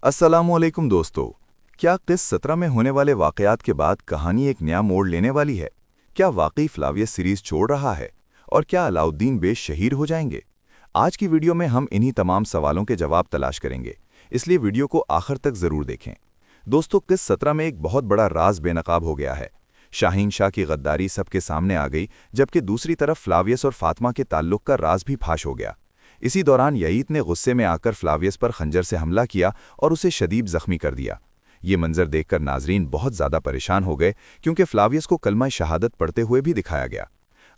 अस्सलामुअलैकुम दोस्तों। क्या क़िस्त 17 में होने वाले वाक़यात के बाद कहानी एक नया मोड़ लेने वाली है? क्या वाकई फ्लावियस सीरीज़ छोड़ रहा है? और क्या अलाउद्दीन बेग शहीद हो जाएंगे? आज की वीडियो में हम इन्हीं तमाम सवालों के जवाब तलाश करेंगे, इसलिए वीडियो को आखिर तक ज़रूर देखें। दोस्तों, क़िस्त 17 में एक बहुत बड़ा राज बेनकाब हो गया है। शाहीन शाह की गद्दारी सबके सामने आ गई, जबकि दूसरी तरफ फ्लावियस और फातिमा के ताल्लुक़ का राज भी फाश हो गया। इसी दौरान यईद ने गुस्से में आकर फ्लावियस पर खंजर से हमला किया और उसे शदीद जख्मी कर दिया। ये मंजर देखकर नाजरीन बहुत ज़्यादा परेशान हो गए, क्योंकि फ्लावियस को कलमा शहादत पढ़ते हुए भी दिखाया गया।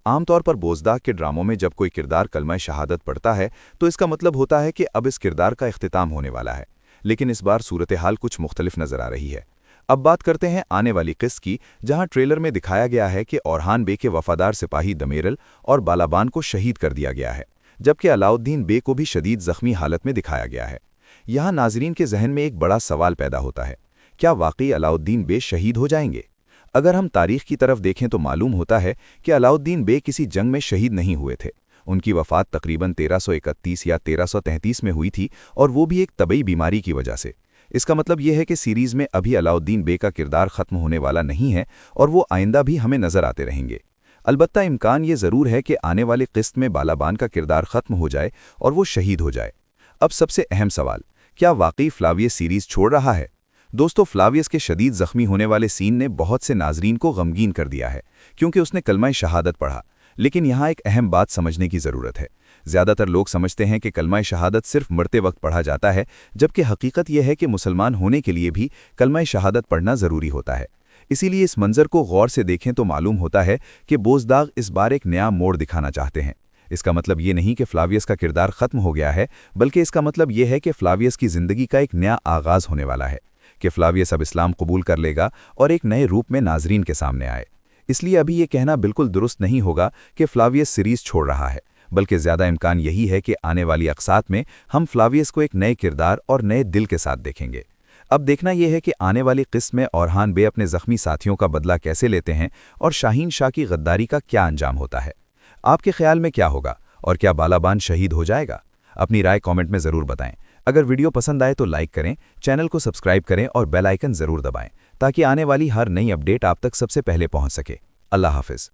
आमतौर पर बोज़दाग के ड्रामों में जब कोई किरदार कलमा शहादत पढ़ता है तो इसका मतलब होता है कि अब इस किरदार का इख्तिताम होने वाला है, लेकिन इस बार सूरत हाल कुछ मुख्तलिफ नज़र आ रही है। अब बात करते हैं आने वाली क़िस्त की, जहां ट्रेलर में दिखाया गया है कि औरहान बे के वफादार सिपाही दमेरल और बालाबान को शहीद कर दिया गया है, जबकि अलाउद्दीन बे को भी शदीद ज़ख्मी हालत में दिखाया गया है। यहाँ नाजरीन के जहन में एक बड़ा सवाल पैदा होता है, क्या वाकई अलाउद्दीन बे शहीद हो जाएंगे? अगर हम तारीख की तरफ देखें तो मालूम होता है कि अलाउद्दीन बे किसी जंग में शहीद नहीं हुए थे। उनकी वफ़ात तकरीबन 1331 या 1333 में हुई थी, और वो भी एक तबई बीमारी की वजह से। इसका मतलब यह है कि सीरीज़ में अभी अलाउद्दीन बे का किरदार ख़त्म होने वाला नहीं है, और वो आइंदा भी हमें नज़र आते रहेंगे। अलबत्ता इम्कान ये ज़रूर है कि आने वाली क़िस्त में बालाबान का किरदार ख़त्म हो जाए और वो शहीद हो जाए। अब सबसे अहम सवाल, क्या वाकई फ्लावियस सीरीज़ छोड़ रहा है? दोस्तों, फ्लावियस के शदीद ज़ख्मी होने वाले सीन ने बहुत से नाजरीन को गमगीन कर दिया है, क्योंकि उसने कलमा शहादत पढ़ा। लेकिन यहाँ एक अहम बात समझने की ज़रूरत है। ज़्यादातर लोग समझते हैं कि कलमा शहादत सिर्फ मरते वक्त पढ़ा जाता है, जबकि हकीकत यह है कि मुसलमान होने के लिए भी कलमा शहादत पढ़ना ज़रूरी होता है। इसीलिए इस मंजर को गौर से देखें तो मालूम होता है कि बोज़दाग इस बार एक नया मोड़ दिखाना चाहते हैं। इसका मतलब ये नहीं कि फ्लावियस का किरदार ख़त्म हो गया है, बल्कि इसका मतलब ये है कि फ्लावियस की ज़िंदगी का एक नया आगाज़ होने वाला है, कि फ्लावियस अब इस्लाम कबूल कर लेगा और एक नए रूप में नाजरीन के सामने आए। इसलिए अभी ये कहना बिल्कुल दुरुस्त नहीं होगा कि फ्लावियस सीरीज़ छोड़ रहा है, बल्कि ज़्यादा इम्कान यही है कि आने वाली अक़सात में हम फ्लावियस को एक नए किरदार और नए दिल के साथ देखेंगे। अब देखना यह है कि आने वाली क़िस्त में औरहान बे अपने ज़ख्मी साथियों का बदला कैसे लेते हैं और शाहीन शाह की गद्दारी का क्या अंजाम होता है। आपके ख्याल में क्या होगा, और क्या बालाबान शहीद हो जाएगा? अपनी राय कमेंट में ज़रूर बताएं। अगर वीडियो पसंद आए तो लाइक करें, चैनल को सब्सक्राइब करें और बेल आइकन ज़रूर दबाएं, ताकि आने वाली हर नई अपडेट आप तक सबसे पहले पहुंच सके। अल्लाह हाफ़िज़।